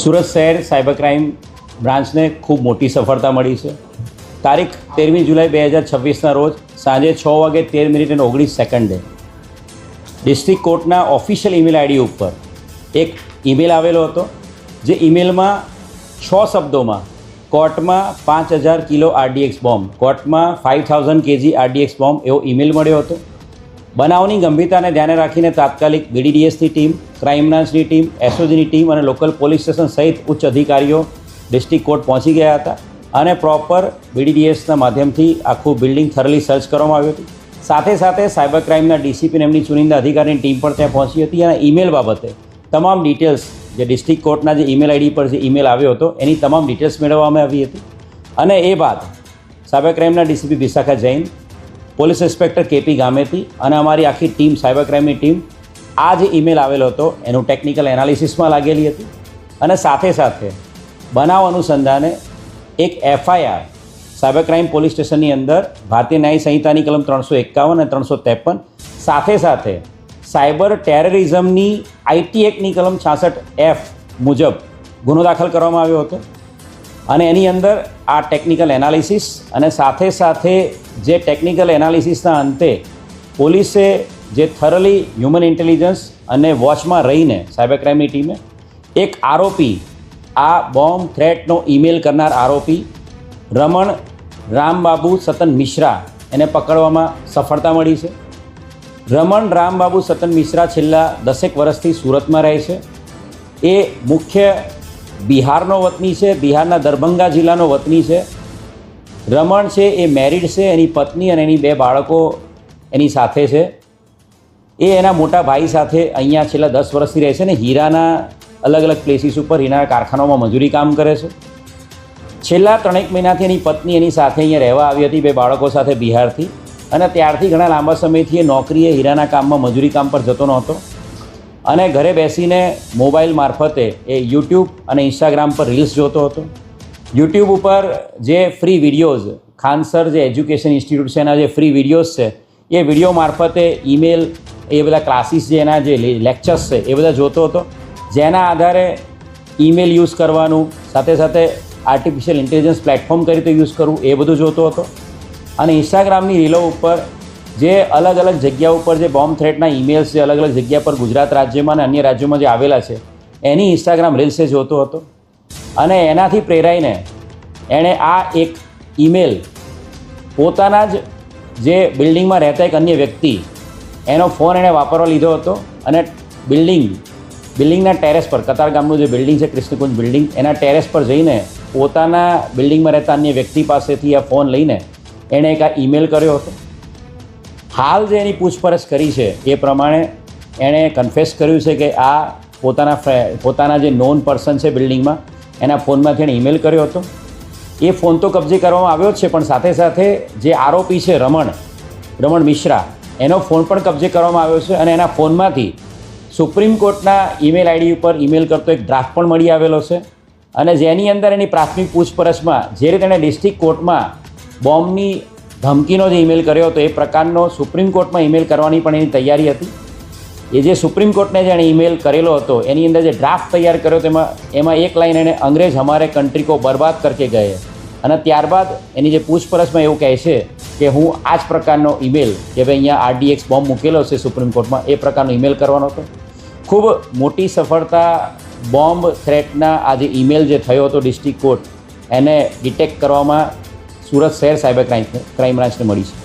સુરત શહેર cyber crime બ્રાન્ચને ખૂબ મોટી સફળતા મળી છે. તારીખ 13 જુલાઈ 2026ના રોજ સાંજે 6:13:19 ડિસ્ટ્રિક્ટ કોર્ટના ઓફિશિયલ ઈમેલ આઈડી ઉપર એક ઈમેલ આવેલો હતો, જે ઈમેલમાં 6 શબ્દોમાં કોર્ટમાં 5000 કિલો RDX બોમ્બ, કોર્ટમાં 5000 kg RDX બોમ્બ એવો ઈમેલ મળ્યો હતો. બનાવની ગંભીરતાને ધ્યાને રાખીને તાત્કાલિક BDDSની ટીમ, ક્રાઇમ બ્રાન્ચની ટીમ, SOGની ટીમ અને લોકલ પોલીસ સ્ટેશન સહિત ઉચ્ચ અધિકારીઓ ડિસ્ટ્રિક્ટ કોર્ટ પહોંચી ગયા હતા અને પ્રોપર BDDSના માધ્યમથી આખું બિલ્ડિંગ થરલી સર્ચ કરવામાં આવ્યું હતું. સાથે સાથે સાયબર ક્રાઇમના DCP અને એમની ચુનિંદા અધિકારીની ટીમ પણ ત્યાં પહોંચી હતી અને ઈમેલ બાબતે તમામ ડિટેલ્સ જે ડિસ્ટ્રિક્ટ કોર્ટના જે ઈમેલ આઈડી પર જે ઈમેલ આવ્યો હતો એની તમામ ડિટેલ્સ મેળવવામાં આવી હતી. અને એ બાદ સાયબર ક્રાઇમના DCP Vishakha Jain, police inspector KP Gameti અને અમારી આખી ટીમ, સાયબર ક્રાઇમની ટીમ આ જે ઈમેલ આવેલો હતો એનું ટેકનિકલ એનાલિસિસમાં લાગેલી હતી અને સાથે સાથે બનાવ અનુસંધાને એક FIR સાયબર ક્રાઇમ પોલીસ સ્ટેશનની અંદર ભારતીય ન્યાય સંહિતાની કલમ 351 અને 353 સાથે સાથે સાયબર ટેરરિઝમની IT એક્ટની કલમ 66F મુજબ ગુનો દાખલ કરવામાં આવ્યો હતો. અને એની અંદર આ ટેકનિકલ એનાલિસિસ અને સાથે સાથે જે ટેકનિકલ એનાલિસિસના અંતે પોલીસે જે થરલી હ્યુમન ઇન્ટેલિજન્સ અને વોચમાં રહીને સાયબર ક્રાઇમની ટીમે એક આરોપી, આ બોમ્બ થ્રેટનો ઈમેલ કરનાર આરોપી રમણ રામબાબુ સતન મિશ્રા એને પકડવામાં સફળતા મળી છે. રમણ રામબાબુ સતન મિશ્રા છેલ્લા 10 વર્ષથી સુરતમાં રહે છે. એ મુખ્ય બિહારનો વતની છે, બિહારના દરભંગા જિલ્લાનો વતની છે. રમણ છે એ મેરિડ છે, એની પત્ની અને એની 2 બાળકો એની સાથે છે. એ એના મોટા ભાઈ સાથે અહીંયા છેલ્લા 10 વર્ષથી રહે છે ને હીરાના અલગ અલગ પ્લેસીસ ઉપર હીરાના કારખાનાઓમાં મજૂરી કામ કરે છે. છેલ્લા 3 મહિનાથી એની પત્ની એની સાથે અહીંયા રહેવા આવી હતી 2 બાળકો સાથે બિહારથી, અને ત્યારથી ઘણા લાંબા સમયથી એ નોકરીએ હીરાના કામમાં મજૂરી કામ પર જતો નહોતો અને ઘરે બેસીને મોબાઈલ મારફતે એ YouTube અને Instagram પર રીલ્સ જોતો હતો. YouTube ઉપર જે ફ્રી વિડીયોઝ, ખાનસર જે એજ્યુકેશન ઇન્સ્ટિટ્યૂટ છે એના જે ફ્રી વિડીયોઝ છે એ વિડીયો મારફતે ઈમેલ, એ બધા ક્લાસીસ જે એના જે લેક્ચર્સ છે એ બધા જોતો હતો, જેના આધારે ઈમેલ યુઝ કરવાનું, સાથે સાથે આર્ટિફિશિયલ ઇન્ટેલિજન્સ પ્લેટફોર્મ કઈ રીતે યુઝ કરવું એ બધું જોતો હતો. અને ઇન્સ્ટાગ્રામની રીલો ઉપર જે અલગ અલગ જગ્યા ઉપર જે બોમ્બ થ્રેટના ઈમેલ્સ જે અલગ અલગ જગ્યા પર ગુજરાત રાજ્યમાં અને અન્ય રાજ્યોમાં જે આવેલા છે એની ઇન્સ્ટાગ્રામ રીલ્સે જોતો હતો. અને એનાથી પ્રેરાઈને એણે આ એક ઈમેલ પોતાના જ જે બિલ્ડિંગમાં રહેતા એક અન્ય વ્યક્તિ, એનો ફોન એણે વાપરવા લીધો હતો અને બિલ્ડિંગના ટેરેસ પર, કતાર ગામનું જે બિલ્ડિંગ છે કૃષ્ણકુંજ બિલ્ડિંગ, એના ટેરેસ પર જઈને પોતાના બિલ્ડિંગમાં રહેતા અન્ય વ્યક્તિ પાસેથી આ ફોન લઈને એણે એક આ ઈમેલ કર્યો હતો. હાલ જે એની પૂછપરછ કરી છે એ પ્રમાણે એણે કન્ફેસ કર્યું છે કે આ પોતાના જે નોન પર્સન છે બિલ્ડિંગમાં એના ફોનમાંથી એણે ઈમેલ કર્યો હતો. એ ફોન તો કબજે કરવામાં આવ્યો જ છે, પણ સાથે સાથે જે આરોપી છે રમણ મિશ્રા, એનો ફોન પણ કબજે કરવામાં આવ્યો છે અને એના ફોનમાંથી સુપ્રીમ કોર્ટના ઈમેલ આઈડી ઉપર ઈમેલ કરતો એક ડ્રાફ્ટ પણ મળી આવેલો છે. અને જેની અંદર એની પ્રાથમિક પૂછપરછમાં જે રીતે એણે ડિસ્ટ્રિક્ટ કોર્ટમાં બોમ્બની ધમકીનો જે ઈમેલ કર્યો હતો એ પ્રકારનો સુપ્રીમ કોર્ટમાં ઈમેલ કરવાની પણ એની તૈયારી હતી. એ જે સુપ્રીમ કોર્ટને જેણે ઈમેલ કરેલો હતો એની અંદર જે ડ્રાફ્ટ તૈયાર કર્યો હતો એમાં એક લાઈન એણે અંગ્રેજ હમારે કન્ટ્રી કો બરબાદ કરકે ગયે, અને ત્યારબાદ એની જે પૂછપરછમાં એવું કહે છે કે હું આ જ પ્રકારનો ઈમેલ કે ભાઈ અહીંયા RDX બોમ્બ મૂકેલો છે સુપ્રીમ કોર્ટમાં, એ પ્રકારનો ઈમેલ કરવાનો હતો. ખૂબ મોટી સફળતા બોમ્બ થ્રેટના આ જે ઈમેલ જે થયો હતો ડિસ્ટ્રિક્ટ કોર્ટ એને ડિટેક્ટ કરવામાં સુરત શહેર સાયબર ક્રાઇમ બ્રાન્ચને મળી છે.